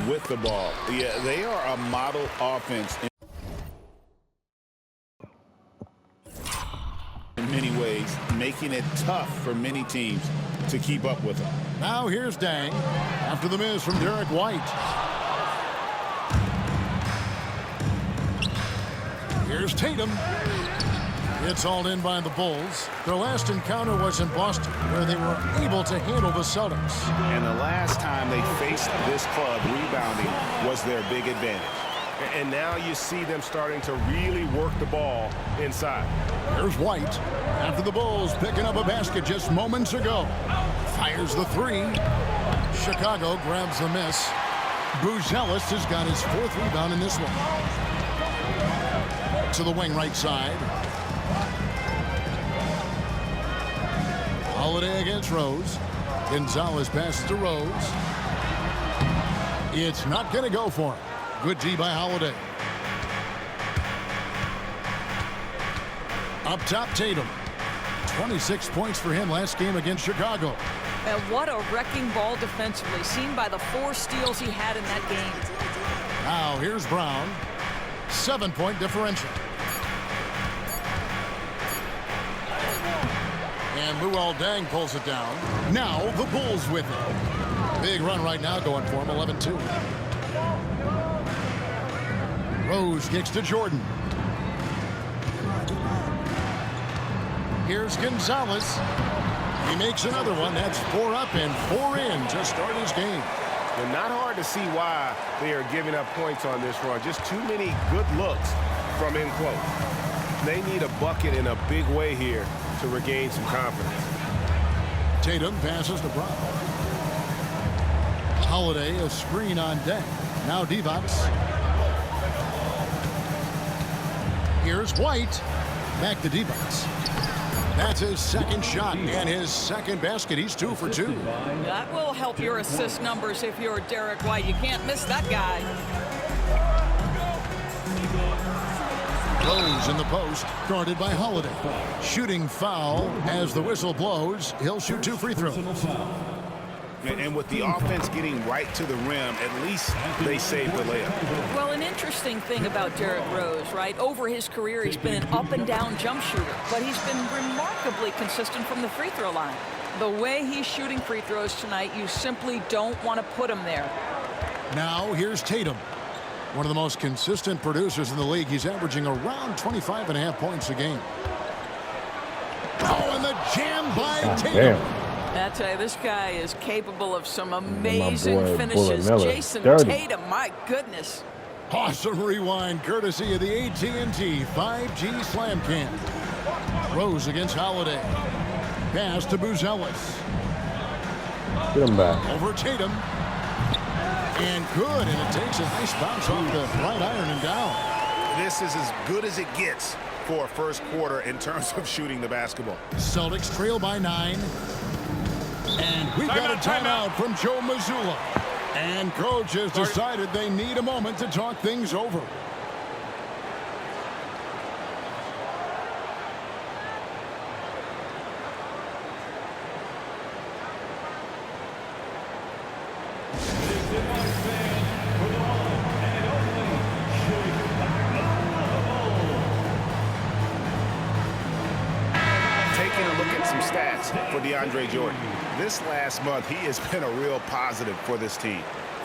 with the ball. Yeah, they are a model offense in many ways, making it tough for many teams to keep up with them. Now here's Dang after the miss from Derek White. Here's Tatum. It's all in by the Bulls. Their last encounter was in Boston, where they were able to handle the Celtics. And the last time they faced this club, rebounding was their big advantage. And now you see them starting to really work the ball inside. Here's White after the Bulls picking up a basket just moments ago. Fires the three. Chicago grabs the miss. Buzelis has got his 4th rebound in this one. To the wing right side. Holiday against Rose. Gonzalez passes to Rose. It's not going to go for him. Good D by Holiday. Up top, Tatum. 26 points for him last game against Chicago. And what a wrecking ball defensively, seen by the 4 steals he had in that game. Now here's Brown. 7-point differential. And Luol Deng pulls it down. Now the Bulls with it. Big run right now going for him, 11-2. Rose kicks to Jordan. Here's Gonzalez. He makes another one. That's 4 up and 4 in to start his game. And not hard to see why they are giving up points on this run. Just too many good looks from in close. They need a bucket in a big way here to regain some confidence. Tatum passes to Brown. Holiday, a screen on deck. Now Divac. Here's White. Back to Divac. That's his 2nd shot and his 2nd basket. He's 2 for 2. That will help your assist numbers if you're Derek White. You can't miss that guy. Rose in the post, guarded by Holiday. Shooting foul as the whistle blows. He'll shoot 2 free throws. And with the offense getting right to the rim, at least they saved the layup. Well, an interesting thing about Derrick Rose, right? Over his career, he's been an up-and-down jump shooter, but he's been remarkably consistent from the free throw line. The way he's shooting free throws tonight, you simply don't want to put him there. Now here's Tatum. One of the most consistent producers in the league. He's averaging around 25.5 points a game. Oh, and the jam by Tatum. I tell you, this guy is capable of some amazing finishes. Jason Tatum, my goodness. Awesome rewind, courtesy of the AT&T 5G Slam Cam. Rose against Holiday. Pass to Buzelis. Get him back. Over Tatum. And good, and it takes a nice bounce off the right iron and down. This is as good as it gets for a first quarter in terms of shooting the basketball. Celtics trail by 9. And we've got a timeout from Joe Mazzulla. And coach has decided they need a moment to talk things over. For DeAndre Jordan. This last month, he has been a real positive for this team.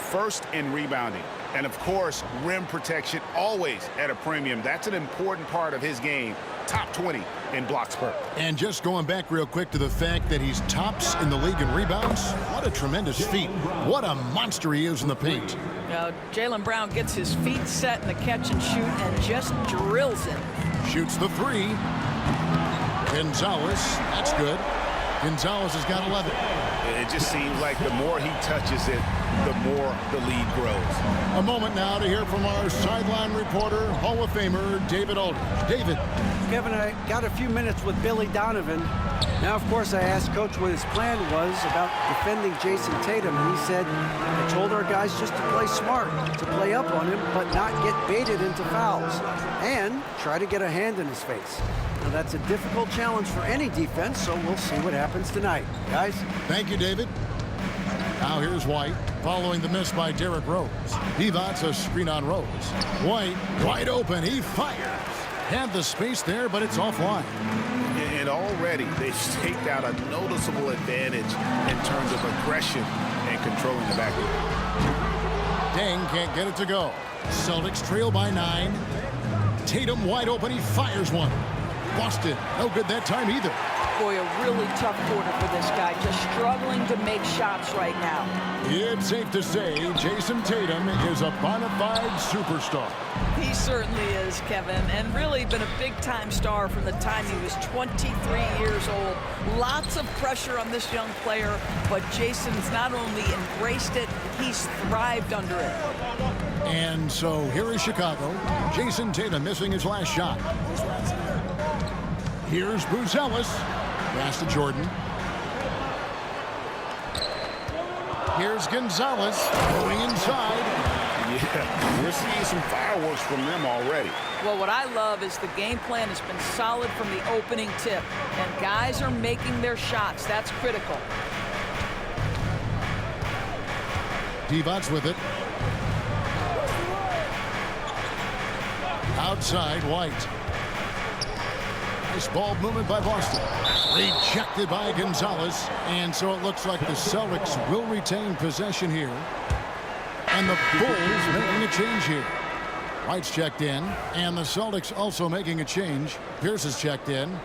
First in rebounding. And, of course, rim protection always at a premium. That's an important part of his game. Top 20 in blocks per. And just going back real quick to the fact that he's tops in the league in rebounds. What a tremendous feat. What a monster he is in the paint. Now, Jaylen Brown gets his feet set in the catch and shoot and just drills it. Shoots the 3. Gonzalez, that's good. Gonzalez has got 11. It just seems like the more he touches it, the more the lead grows. A moment now to hear from our sideline reporter, Hall of Famer David Aldridge. David. Kevin, I got a few minutes with Billy Donovan. Now, of course, I asked Coach what his plan was about defending Jason Tatum, and he said, I told our guys just to play smart, to play up on him, but not get baited into fouls, and try to get a hand in his face. Now, that's a difficult challenge for any defense, so we'll see what happens tonight. Guys? Thank you, David. Now here's White, following the miss by Derrick Rose. Divac a screen on Rose. White, wide open, he fires. Had the space there, but it's offline. And already they've staked out a noticeable advantage in terms of aggression and controlling the backcourt. Deng can't get it to go. Celtics trail by 9. Tatum wide open, he fires one. Boston, no good that time either. Boy, a really tough quarter for this guy, just struggling to make shots right now. It's safe to say Jason Tatum is a bona fide superstar. He certainly is, Kevin, and really been a big-time star from the time he was 23 years old. Lots of pressure on this young player, but Jason's not only embraced it, he's thrived under it. And so here is Chicago. Jason Tatum missing his last shot. Here's Buzelis. Pass to Jordan. Here's Gonzalez going inside. Yeah, we're seeing some fireworks from them already. Well, what I love is the game plan has been solid from the opening tip, and guys are making their shots. That's critical. Divac with it. Outside, White. Nice ball movement by Boston. Rejected by Gonzalez. And so it looks like the Celtics will retain possession here. And the Bulls making a change here. White's checked in. And the Celtics also making a change. Pierce is checked in.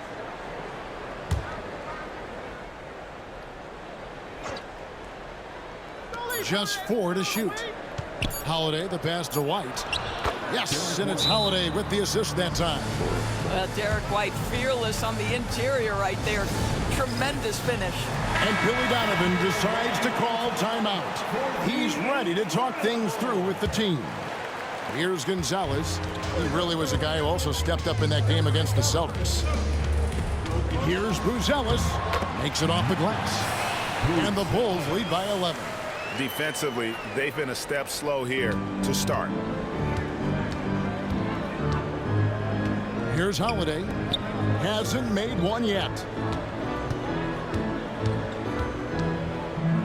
Just 4 to shoot. Holiday, the pass to White. Yes, and it's Holiday with the assist that time. Well, Derek White fearless on the interior right there. Tremendous finish. And Billy Donovan decides to call timeout. He's ready to talk things through with the team. Here's Gonzalez. He really was a guy who also stepped up in that game against the Celtics. Here's Buzelis. Makes it off the glass. And the Bulls lead by 11. Defensively, they've been a step slow here to start. Here's Holiday. Hasn't made one yet.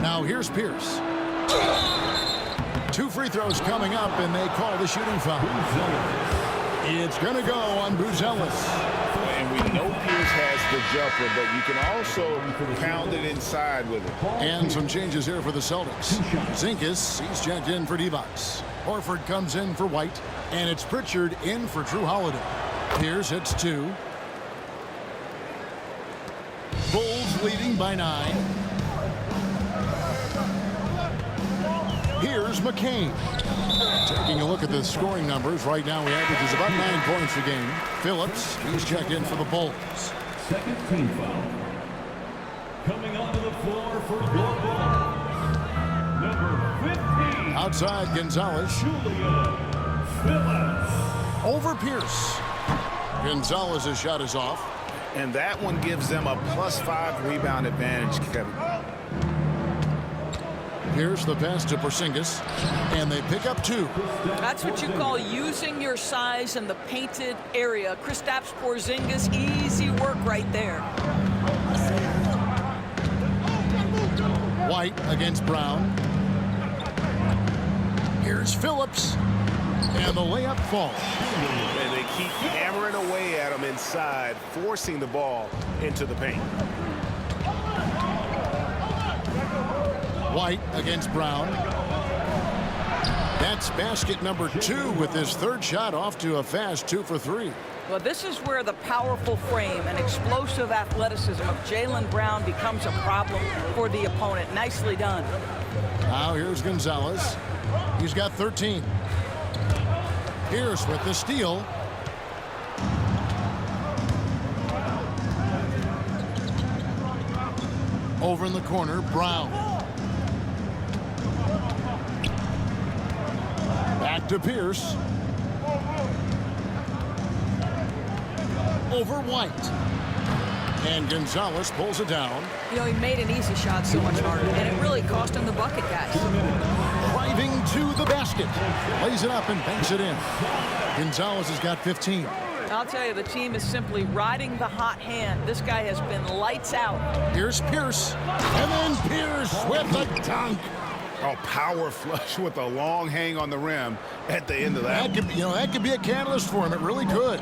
Now here's Pierce. 2 free throws coming up, and they call the shooting foul. It's going to go on Buzelis. And we know Pierce has the jumper, but you can also pound it inside with it. And some changes here for the Celtics. Zinkas, he's checked in for Divac. Horford comes in for White, and it's Pritchard in for Drew Holiday. Pierce hits 2. Bulls leading by 9. Here's McCain. Taking a look at the scoring numbers. Right now he averages about 9 points a game. Phillips, he's checked in for the Bulls. Second team foul. Coming onto the floor for your Bulls. Number 15. Outside Gonzalez. Julia Phillips. Over Pierce. Gonzalez's shot is off. And that one gives them a +5 rebound advantage, Kevin. Here's the pass to Porzingis, and they pick up 2. That's what you call using your size in the painted area. Kristaps Porzingis, easy work right there. White against Brown. Here's Phillips, and the layup falls. And they keep hammering away at him inside, forcing the ball into the paint. White against Brown. That's basket number 2 with his 3rd shot off to a fast 2 for 3. Well, this is where the powerful frame and explosive athleticism of Jaylen Brown becomes a problem for the opponent. Nicely done. Now here's Gonzalez. He's got 13. Pierce with the steal. Over in the corner, Brown. Back to Pierce. Over White. And Gonzalez pulls it down. You know, he made an easy shot so much harder, and it really cost him the bucket, guys. Driving to the basket. Lays it up and banks it in. Gonzalez has got 15. I'll tell you, the team is simply riding the hot hand. This guy has been lights out. Here's Pierce. And then Pierce with the dunk. Oh, power flush with a long hang on the rim at the end of that. That could be a catalyst for him. It really could.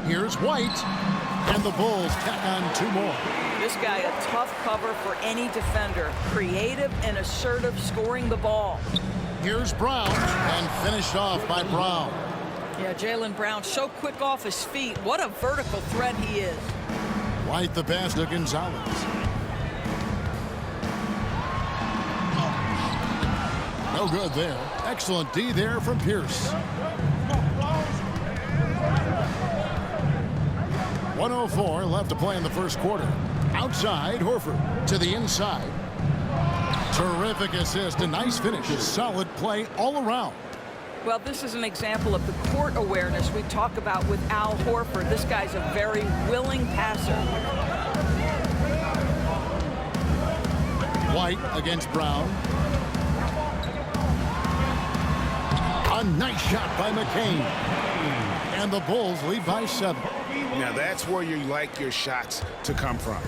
Here's White, and the Bulls tack on 2 more. This guy a tough cover for any defender. Creative and assertive scoring the ball. Here's Brown, and finished off by Brown. Yeah, Jaylen Brown so quick off his feet. What a vertical threat he is. White the pass to Gonzalez. No good there. Excellent D there from Pierce. 1:04 left to play in the first quarter. Outside, Horford to the inside. Terrific assist, a nice finish. Solid play all around. Well, this is an example of the court awareness we talk about with Al Horford. This guy's a very willing passer. White against Brown. A nice shot by McCain. And the Bulls lead by 7. Now that's where you like your shots to come from.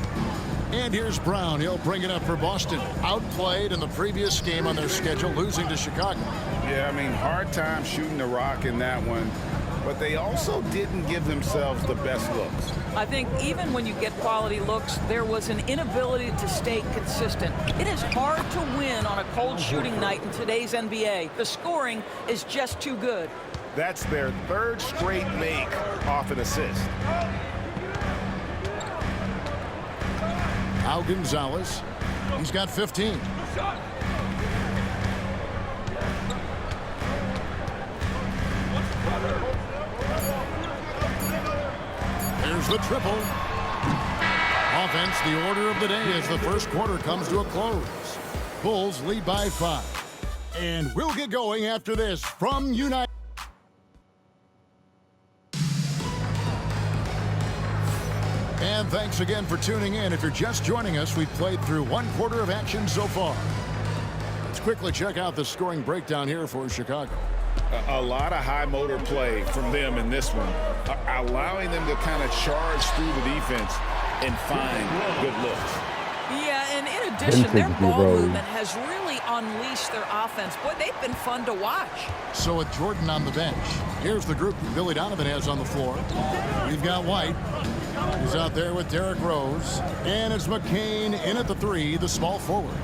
And here's Brown. He'll bring it up for Boston. Outplayed in the previous game on their schedule, losing to Chicago. Yeah, I mean, hard time shooting the rock in that one. But they also didn't give themselves the best looks. I think even when you get quality looks, there was an inability to stay consistent. It is hard to win on a cold shooting night in today's NBA. The scoring is just too good. That's their 3rd straight make off an assist. Now Gonzalez. He's got 15. Here's the triple. Offense, the order of the day as the first quarter comes to a close. Bulls lead by 5. And we'll get going after this from United. And thanks again for tuning in. If you're just joining us, we've played through 1 quarter of action so far. Let's quickly check out the scoring breakdown here for Chicago. A lot of high motor play from them in this one, allowing them to kind of charge through the defense and find good looks. Yeah, and in addition, their ball movement has really unleashed their offense. Boy, they've been fun to watch. So with Jordan on the bench, here's the group Billy Donovan has on the floor. We've got White. He's out there with Derrick Rose. And it's McCain in at the 3, the small forward.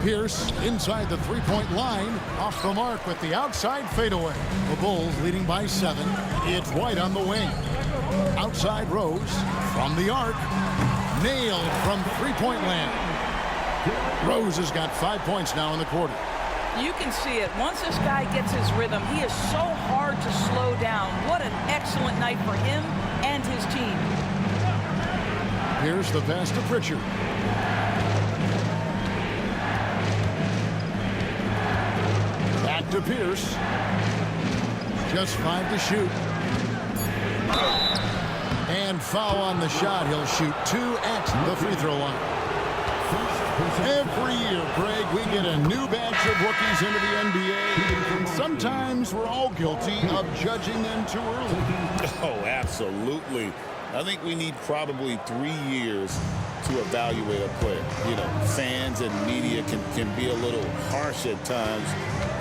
Pierce inside the 3-point line, off the mark with the outside fadeaway. The Bulls leading by 7. It's White on the wing. Outside Rose from the arc. Nailed from 3-point land. Rose has got 5 points now in the quarter. You can see it. Once this guy gets his rhythm, he is so hard to slow down. What an excellent night for him and his team. Here's the pass to Pritchard. Back to Pierce. Just 5 to shoot. And foul on the shot. He'll shoot 2 at the free throw line. Every year, Greg, we get a new batch of rookies into the NBA. And sometimes we're all guilty of judging them too early. Oh, absolutely. I think we need probably 3 years to evaluate a player. You know, fans and media can be a little harsh at times,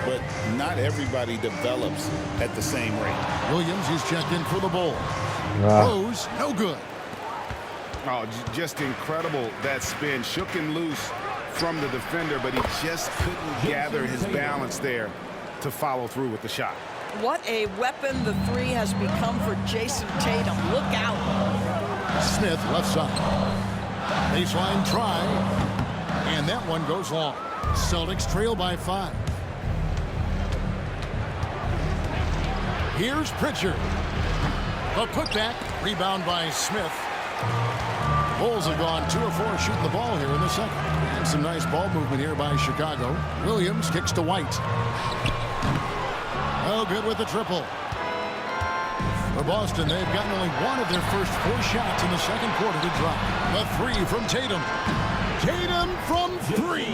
but not everybody develops at the same rate. Williams, he's checked in for the Bulls. Rose, no good. Oh, just incredible. That spin shook him loose from the defender, but he just couldn't gather his balance there to follow through with the shot. What a weapon the 3 has become for Jason Tatum. Look out. Smith left side. Baseline try. And that one goes long. Celtics trail by 5. Here's Pritchard. The putback. Rebound by Smith. Bulls have gone 2 of 4 shooting the ball here in the second. And some nice ball movement here by Chicago. Williams kicks to White. Oh, good with the triple. For Boston, they've gotten only 1 of their first 4 shots in the second quarter to drop. The 3 from Tatum. Tatum from 3.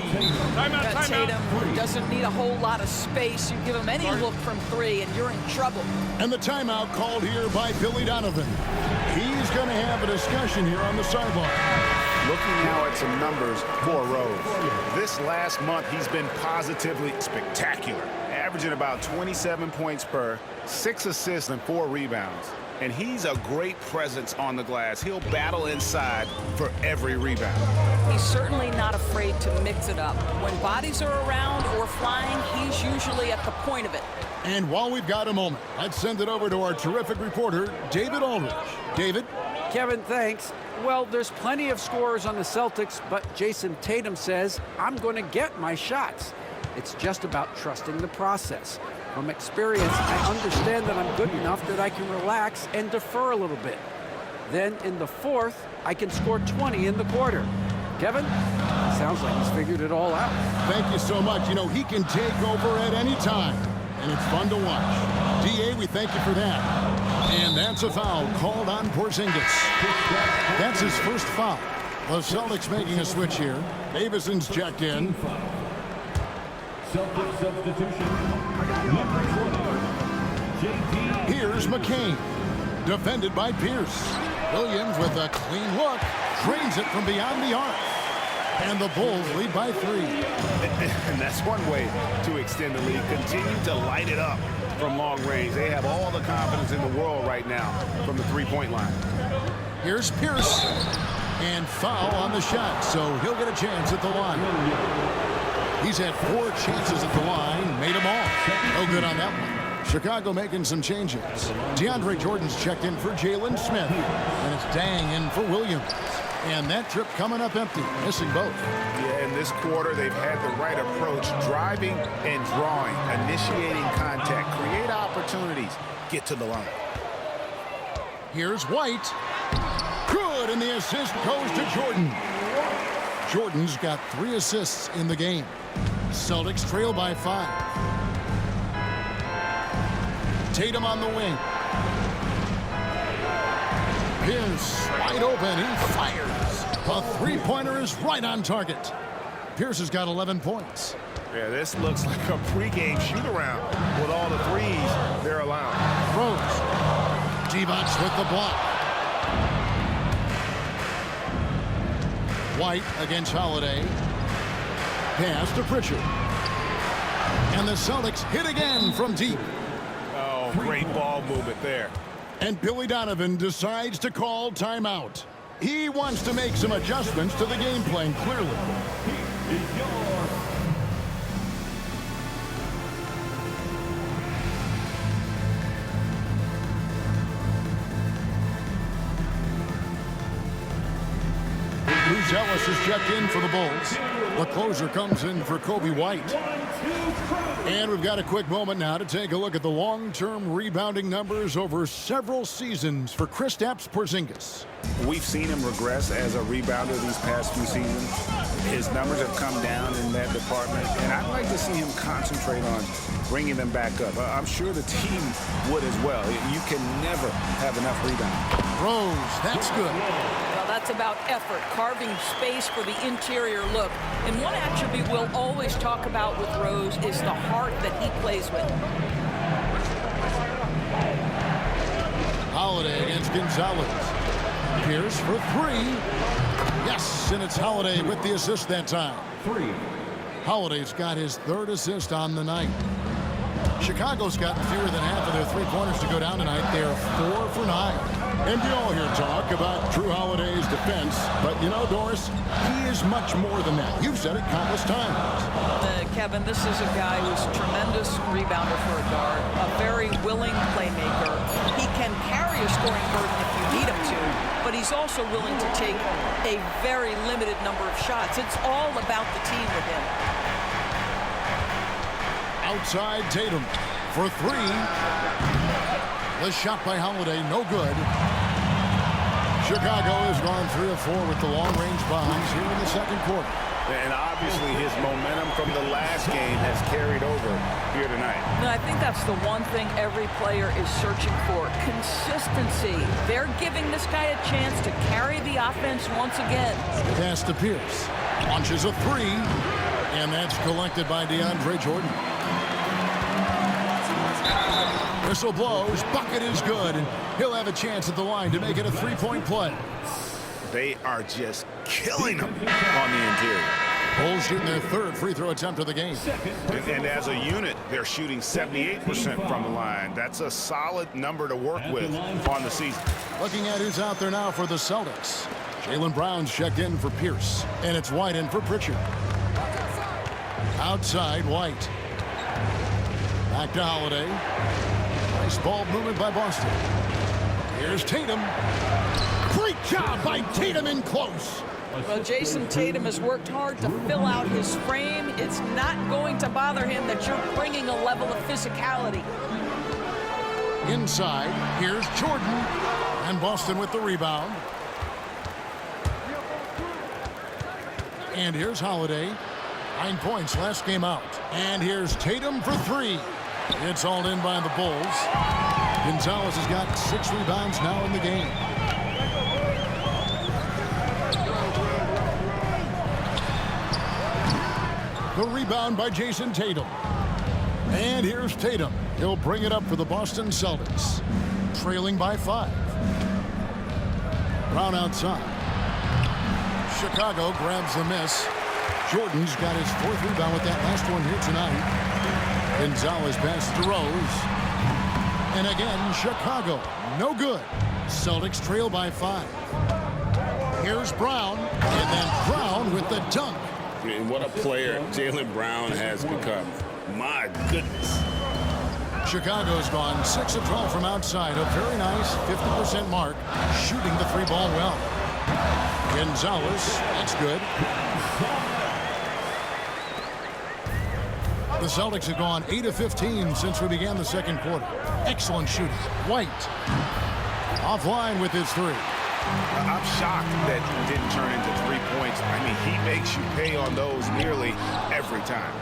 Tatum doesn't need a whole lot of space. You give him any look from 3 and you're in trouble. And the timeout called here by Billy Donovan. He's going to have a discussion here on the sideline. Looking now at some numbers for Rose. This last month, he's been positively spectacular, averaging about 27 points per, 6 assists and 4 rebounds. And he's a great presence on the glass. He'll battle inside for every rebound. He's certainly not afraid to mix it up. When bodies are around or flying, he's usually at the point of it. And while we've got a moment, let's send it over to our terrific reporter, David Aldridge. David? Kevin, thanks. Well, there's plenty of scorers on the Celtics, but Jason Tatum says, I'm going to get my shots. It's just about trusting the process. From experience, I understand that I'm good enough that I can relax and defer a little bit. Then in the fourth, I can score 20 in the quarter. Kevin, sounds like he's figured it all out. Thank you so much. You know, he can take over at any time, and it's fun to watch. DA, we thank you for that. And that's a foul called on Porzingis. That's his first foul. The Celtics making a switch here. Davison's checked in. Celtics substitution. Number 20, JT. Here's McCain. Defended by Pierce. Williams with a clean look. Drains it from beyond the arc. And the Bulls lead by 3. And that's one way to extend the lead. Continue to light it up from long range. They have all the confidence in the world right now from the three-point line. Here's Pierce. And foul on the shot, so he'll get a chance at the line. He's had 4 chances at the line, made them all. No good on that one. Chicago making some changes. DeAndre Jordan's checked in for Jalen Smith. And it's Dang in for Williams. And that trip coming up empty, missing both. Yeah, in this quarter, they've had the right approach, driving and drawing, initiating contact, create opportunities, get to the line. Here's White. Good, and the assist goes to Jordan. Jordan's got 3 assists in the game. Celtics trail by 5. Tatum on the wing. Pierce wide open. He fires. The three-pointer is right on target. Pierce has got 11 points. Yeah, this looks like a pregame shoot-around with all the threes they're allowing. Rose. Divac with the block. White against Holiday. Pass to Pritchard. And the Celtics hit again from deep. Oh, great ball movement there. And Billy Donovan decides to call timeout. He wants to make some adjustments to the game plan, clearly. Is yours. Bruce Ellis is checked in for the Bulls. The closer comes in for Kobe White. And we've got a quick moment now to take a look at the long-term rebounding numbers over several seasons for Kristaps Porzingis. We've seen him regress as a rebounder these past few seasons. His numbers have come down in that department, and I'd like to see him concentrate on bringing them back up. I'm sure the team would as well. You can never have enough rebounding. Rose, that's good. Well, that's about effort, carving space for the interior look. And one attribute we'll always talk about with Rose is the heart that he plays with. Holiday against Gonzalez. Pierce for 3. Yes, and it's Holiday with the assist that time. 3. Holiday's got his 3rd assist on the night. Chicago's gotten fewer than half of their three-pointers to go down tonight. They're 4 for 9. And you all hear talk about Drew Holiday's defense, but you know, Doris, he is much more than that. You've said it countless times. Kevin, this is a guy who's a tremendous rebounder for a guard, a very willing playmaker. He can carry a scoring burden if you need him to, but he's also willing to take a very limited number of shots. It's all about the team with him. Outside Tatum for 3. The shot by Holiday, no good. Chicago has gone 3 of 4 with the long-range bombs here in the second quarter. And obviously his momentum from the last game has carried over here tonight. No, I think that's the one thing every player is searching for, consistency. They're giving this guy a chance to carry the offense once again. Pass to Pierce. Launches a 3, and that's collected by DeAndre Jordan. Whistle blows, bucket is good, and he'll have a chance at the line to make it a 3-point play. They are just killing them on the interior. Bulls shooting their third free throw attempt of the game. And as a unit, they're shooting 78% from the line. That's a solid number to work with on the season. Looking at who's out there now for the Celtics. Jaylen Brown's checked in for Pierce, and it's White in for Pritchard. Outside, White. Back to Holiday. Nice ball movement by Boston. Here's Tatum. Great job by Tatum in close. Well, Jason Tatum has worked hard to fill out his frame. It's not going to bother him that you're bringing a level of physicality. Inside, here's Jordan. And Boston with the rebound. And here's Holiday. 9 points last game out. And here's Tatum for 3. It's all in by the Bulls. Gonzalez has got 6 rebounds now in the game. The rebound by Jason Tatum. And here's Tatum. He'll bring it up for the Boston Celtics. Trailing by 5. Brown outside. Chicago grabs the miss. Jordan's got his 4th rebound with that last one here tonight. Gonzalez passes to Rose. And again, Chicago. No good. Celtics trail by 5. Here's Brown. And then Brown with the dunk. And what a player Jaylen Brown has become. My goodness. Chicago's gone 6 of 12 from outside. A very nice 50% mark. Shooting the 3-ball well. Gonzalez, that's good. The Celtics have gone 8 of 15 since we began the second quarter. Excellent shooting. White offline with his 3. I'm shocked that it didn't turn into 3 points. I mean, he makes you pay on those nearly every time.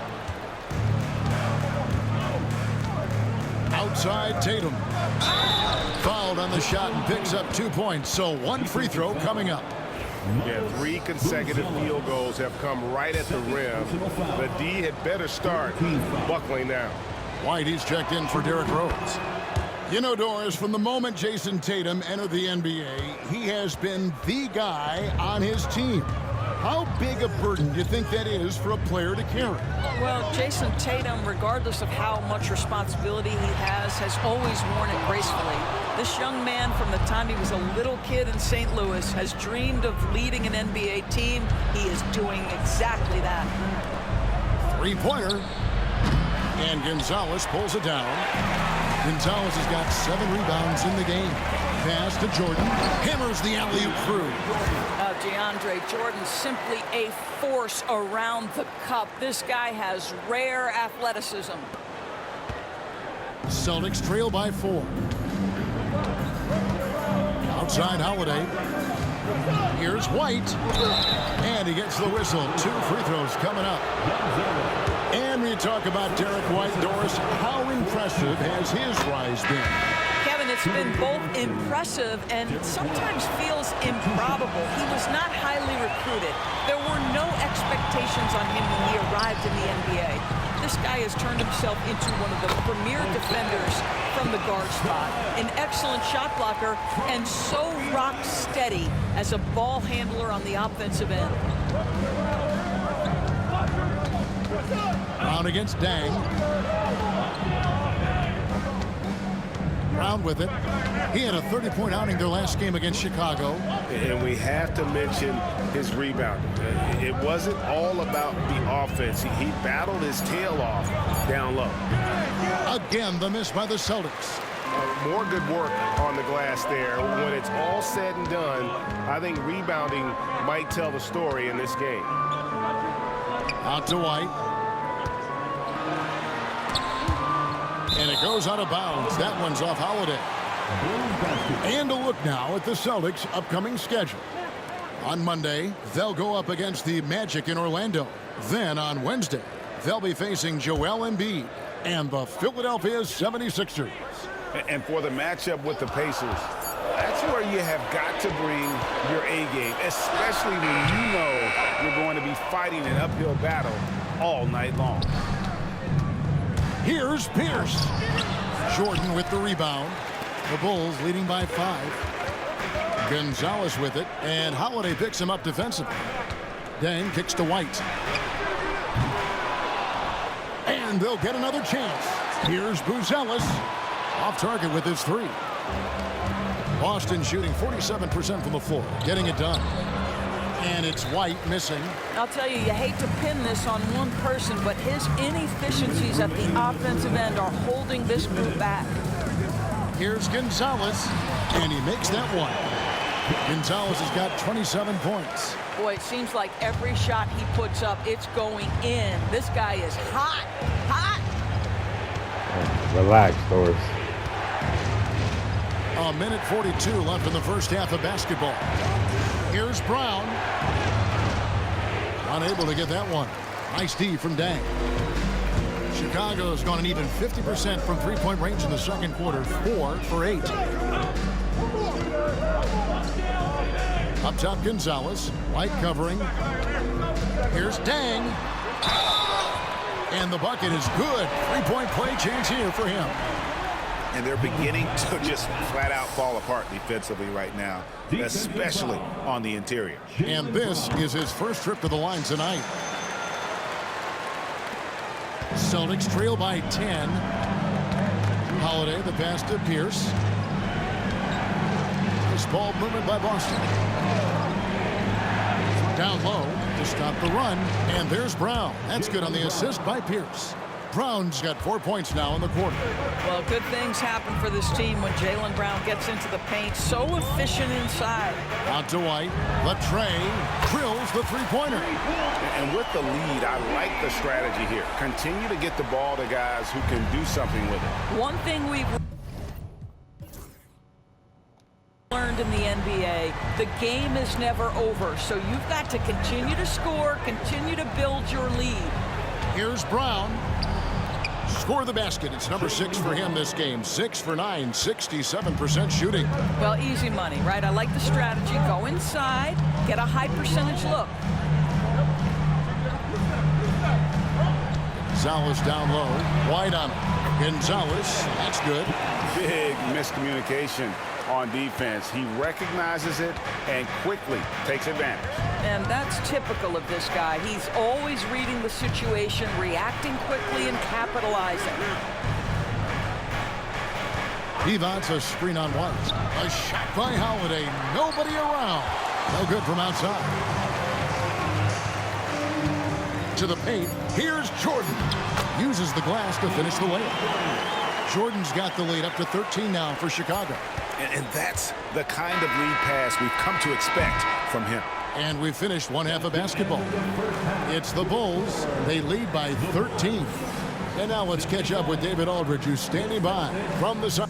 Outside Tatum. Fouled on the shot and picks up 2 points. So 1 free throw coming up. Yeah, 3 consecutive field goals have come right at the rim. The D had better start buckling now. White, he's checked in for Derrick Rose. You know, Doris, from the moment Jason Tatum entered the NBA, he has been the guy on his team. How big a burden do you think that is for a player to carry? Well, Jason Tatum, regardless of how much responsibility he has always worn it gracefully. This young man, from the time he was a little kid in St. Louis, has dreamed of leading an NBA team. He is doing exactly that. 3-pointer. And Gonzalez pulls it down. Gonzalez has got 7 rebounds in the game. Pass to Jordan. Hammers the alley-oop through. DeAndre Jordan, simply a force around the cup. This guy has rare athleticism. Celtics trail by 4. Outside Holiday. Here's White. And he gets the whistle. 2 free throws coming up. And we talk about Derrick White. Doris, how impressive has his rise been? Kevin, it's been both impressive and sometimes feels improbable. He was not highly recruited. There were no expectations on him when he arrived in the NBA. This guy has turned himself into one of the premier defenders from the guard spot. An excellent shot blocker and so rock steady as a ball handler on the offensive end. Brown against Dang. Brown with it. He had a 30-point outing their last game against Chicago. And we have to mention his rebounding. It wasn't all about the offense. He battled his tail off down low. Again, the miss by the Celtics. More good work on the glass there. When it's all said and done, I think rebounding might tell the story in this game. Out to White. And it goes out of bounds. That one's off Holiday. And a look now at the Celtics' upcoming schedule. On Monday, they'll go up against the Magic in Orlando. Then on Wednesday, they'll be facing Joel Embiid and the Philadelphia 76ers. And for the matchup with the Pacers, that's where you have got to bring your A game, especially when you know you're going to be fighting an uphill battle all night long. Here's Pierce. Jordan with the rebound. The Bulls leading by 5. Gonzalez with it, and Holiday picks him up defensively. Dang kicks to White. And they'll get another chance. Here's Buzelis. Off target with his three. Boston shooting 47% from the floor, getting it done. And it's White missing. I'll tell you, you hate to pin this on one person, but his inefficiencies at the offensive end are holding this group back. Here's Gonzalez, and he makes that one. Gonzalez has got 27 points. Boy, it seems like every shot he puts up, it's going in. This guy is hot, hot. Relax, Doris. A minute 42 left in the first half of basketball. Here's Brown. Unable to get that one. Nice D from Dang. Chicago's gone an even 50% from three-point range in the second quarter. 4 for 8. Up top, Gonzalez. White covering. Here's Dang. And the bucket is good. Three-point play chance here for him. And they're beginning to just flat out fall apart defensively right now, especially on the interior. And this is his first trip to the line tonight. Celtics trail by 10. Holiday, the pass to Pierce. This ball movement by Boston. Down low to stop the run. And there's Brown. That's good on the assist by Pierce. Brown's got 4 points now in the quarter. Well, good things happen for this team when Jaylen Brown gets into the paint. So efficient inside. Out to White. Latrey drills the three-pointer. And with the lead, I like the strategy here. Continue to get the ball to guys who can do something with it. One thing we've learned in the NBA, the game is never over. So you've got to continue to score, continue to build your lead. Here's Brown. Score the basket. It's number 6 for him this game. 6 for 9, 67% shooting. Well, easy money, right? I like the strategy. Go inside, get a high percentage look. Gonzalez down low. White on Gonzalez. That's good. Big miscommunication on defense. He recognizes it and quickly takes advantage. And that's typical of this guy. He's always reading the situation, reacting quickly, and capitalizing. He wants a screen on White. A shot by Holiday. Nobody around. No good from outside. To the paint. Here's Jordan. Uses the glass to finish the layup. Jordan's got the lead up to 13 now for Chicago. And that's the kind of lead pass we've come to expect from him. And we've finished one half of basketball. It's the Bulls. They lead by 13. And now let's catch up with David Aldridge, who's standing by from the side.